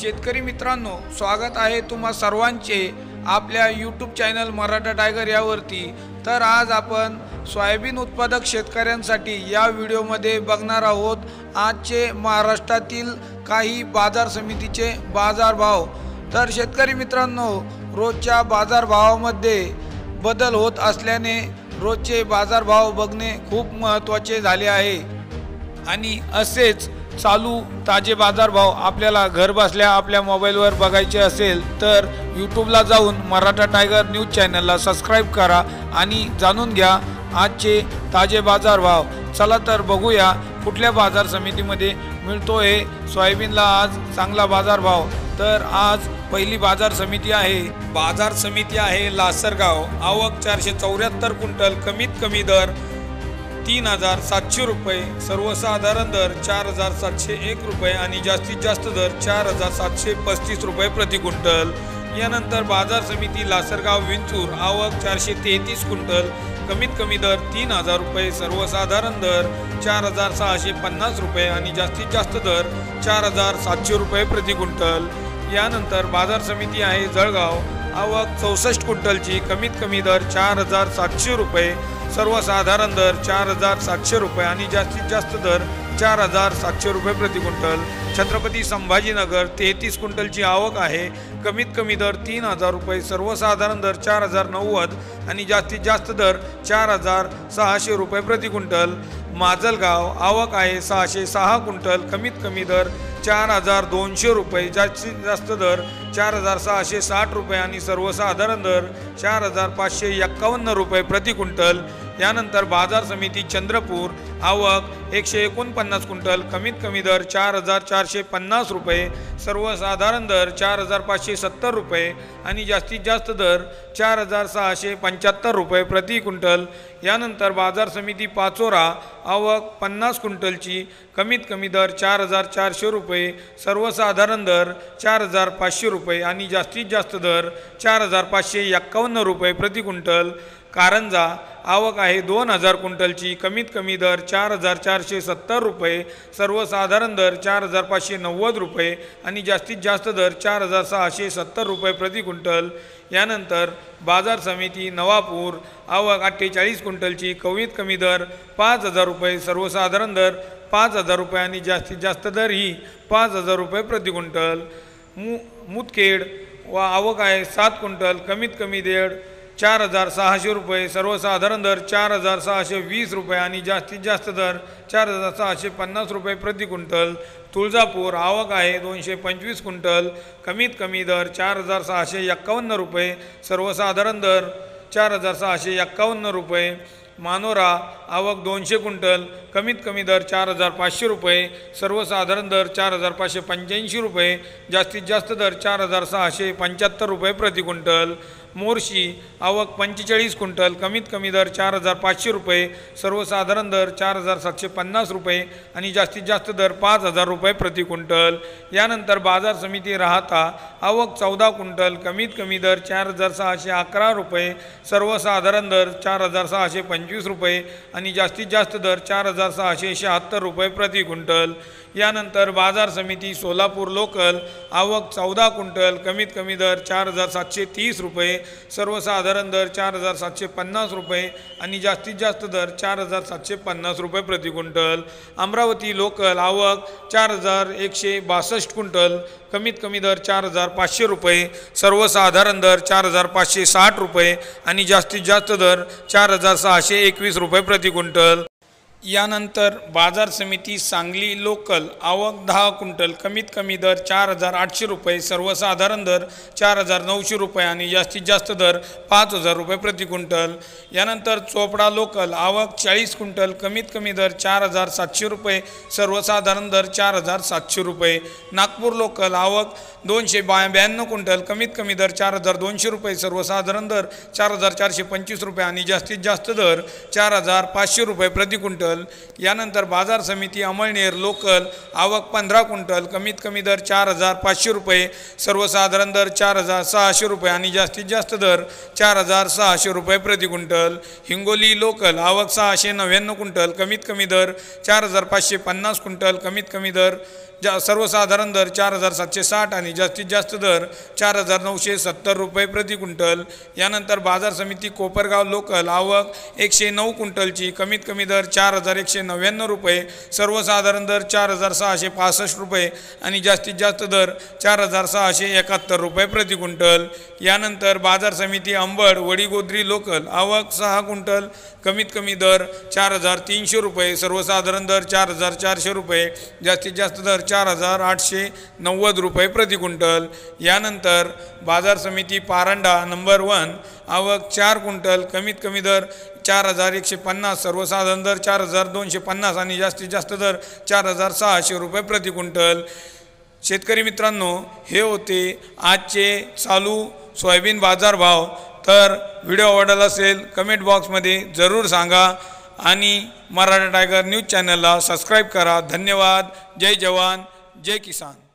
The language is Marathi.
शेतकरी मित्रांनो, स्वागत आहे तुम्हा सर्वांचे आपल्या यूट्यूब चॅनल मराठा टायगर यावरती। तर आज आपण सोयाबीन उत्पादक शेतकऱ्यांसाठी या व्हिडिओमध्ये बघणार आहोत आजचे महाराष्ट्रातील काही बाजार समितीचे बाजारभाव। तर शेतकरी मित्रांनो, रोजच्या बाजारभावामध्ये बदल होत असल्याने रोजचे बाजारभाव बघणे खूप महत्त्वाचे झाले आहे आणि असेच चालू ताजे बाजारभाव आपल्याला घर बसल्या आपल्या मोबाईलवर बघायचे असेल तर यूट्यूबला जाऊन मराठा टायगर न्यूज चॅनलला सबस्क्राईब करा आणि जाणून घ्या आजचे ताजे बाजारभाव। चला तर बघूया कुठल्या बाजार समितीमध्ये मिळतोय सोयाबीनला आज चांगला बाजारभाव। तर आज पहिली बाजार समिती आहे लासरगाव। आवक 474 क्विंटल, कमीत कमी दर 3700 रुपये, सर्वसाधारण दर 4701 रुपये आणि जास्तीत जास्त दर 4735 रुपये प्रति क्विंटल। यानंतर बाजार समिती लासरगाव विंचूर। आवक 433 क्विंटल, कमीत कमी दर 3000 रुपये, सर्वसाधारण दर 4650 रुपये आणि जास्तीत जास्त दर 4700 रुपये प्रति क्विंटल। यानंतर बाजार समिती आहे जळगाव। आवक 64 क्विंटलची, कमीत कमी दर 4700 रुपये, सर्वसाधारण दर 4700 रुपये आणि जास्तीत जास्त दर 4700 रुपये प्रति क्विंटल। छत्रपती संभाजीनगर 33 क्विंटलची आवक आहे, कमीत कमी दर 3000 रुपये, सर्वसाधारण दर 4090 आणि जास्तीत जास्त दर 4600 रुपये प्रति क्विंटल। माजलगाव आवक आहे 606 क्विंटल, कमीत कमी दर 4200 रुपये, जास्तीत जास्त दर 4660 रुपये आणि सर्वसाधारण दर 4551 रुपये प्रति क्विंटल। यानंतर बाजार समिती चंद्रपूर। आवक 149 क्विंटल, कमीत कमी दर 4450 रुपये, सर्वसाधारण दर 4570 रुपये आणि जास्तीत जास्त दर 4675 रुपये प्रति क्विंटल। यानंतर बाजार समिती पाचोरा। आवक 50 क्विंटलची, कमीत कमी दर 4400 रुपये, सर्वसाधारण दर 4500 रुपये आणि जास्तीत जास्त दर 4551 रुपये प्रति क्विंटल। कारंजा। आवक आहे 2000 क्विंटलची, कमीत कमी दर 4470 रुपये, सर्वसाधारण दर 4590 रुपये आणि जास्तीत जास्त दर 4670 रुपये प्रति क्विंटल। यानंतर बाजार समिती नवापूर। आवक 48 क्विंटलची, कमीत कमी दर 5000 रुपये, सर्वसाधारण दर 5000 रुपये आणि जास्तीत जास्त दर ही 5000 रुपये प्रति क्विंटल। मुदखेड व आवक आहे 7 क्विंटल, कमीत कमी दर 4600 रुपये, सर्वसाधारण दर 4620 रुपये आणि जास्तीत जास्त दर 4650 रुपये प्रति क्विंटल। तुळजापूर। आवक आहे 225 क्विंटल, कमीत कमी दर 4651 रुपये, सर्वसाधारण दर 4651 रुपये। मानोरा। आवक 200 क्विंटल, कमीत कमी दर 4500 रुपये, सर्वसाधारण दर 4585 रुपये, जास्तीत जास्त दर 4675 रुपये प्रति क्विंटल। मोर्शी। आवक 45 क्विंटल, कमीत कमी दर 4500 रुपये, सर्वसाधारण दर 4750 रुपये आणि जास्तीत जास्त दर 5000 रुपये प्रति क्विंटल। यानंतर बाजार समिती राहता। आवक 14 क्विंटल, कमीत कमी दर 4611 रुपये, सर्वसाधारण दर 4625 रुपये आणि जास्तीत जास्त दर 4676 रुपये प्रति क्विंटल। यानंतर बाजार समिती सोलापूर लोकल। आवक 14 क्विंटल, कमीत कमी दर 4730 रुपये, सर्वसाधारण दर 4750 रुपये आणि जास्तीत जास्त दर 4750 रुपये प्रति क्विंटल। अमरावती लोकल। आवक 4162 क्विंटल, कमीत कमी दर 4500 रुपये, सर्वसाधारण दर 4560 रुपये आणि जास्तीत जास्त दर 4621 रुपये प्रति क्विंटल। यानंतर बाजार समिती सांगली लोकल। आवक 10 क्विंटल, कमीत कमी दर 4800 रुपये, सर्वसाधारण दर 4900 रुपये आणि जास्तीत जास्त दर 5000 रुपये प्रति क्विंटल। यानंतर चोपडा लोकल। आवक 40 क्विंटल, कमीत कमी दर 4700 रुपये, सर्वसाधारण दर 4700 रुपये। नागपूर लोकल। आवक 252 क्विंटल, कमीत कमी दर 4200 रुपये, सर्वसाधारण दर 4425 रुपये आणि जास्तीत जास्त दर 4500 रुपये प्रति क्विंटल। यानंतर बाजार समिती अमळनेर लोकल। आवक 15 क्विंटल, कमीत कमी दर 4500 रुपये, सर्वसाधारण दर 4600 रुपये आणि जास्तीत जास्त दर 4600 रुपये प्रति क्विंटल। हिंगोली लोकल। आवक 699 क्विंटल, कमीत कमी दर 4550 क्विंटल, कमीत कमी दर सर्वसाधारण दर 4760 आणि जास्तीत जास्त दर 4970 रुपये प्रति क्विंटल। यानंतर बाजार समिती कोपरगाव लोकल आवक 109 क्विंटलची, कमीत कमी दर 4199 रुपये, सर्वसाधारण दर 4665 रुपये आणि जास्तीत जास्त दर 4671 रुपये प्रति क्विंटल। यानंतर बाजार समिती अंबड वडीगोद्री लोकल आवक 6 क्विंटल, कमीत कमी दर 4300 रुपये, सर्वसाधारण दर 4400 रुपये, जास्तीत जास्त दर 4890 रुपये प्रति क्विंटल। यानंतर बाजार समिती पारंडा नंबर 1 आवक 4 क्विंटल, कमीत कमी दर 4150, सर्वसाधारण दर 4250 आणि जास्तीत जास्त दर 4600 रुपये प्रति क्विंटल। शेतकरी मित्रांनो, हे होते आजचे चालू सोयाबीन बाजार भाव। तर व्हिडिओ आवडला असेल कमेंट बॉक्समध्ये जरूर सांगा आणि मराठा टायगर न्यूज चॅनलला सबस्क्राईब करा। धन्यवाद। जय जवान जय किसान।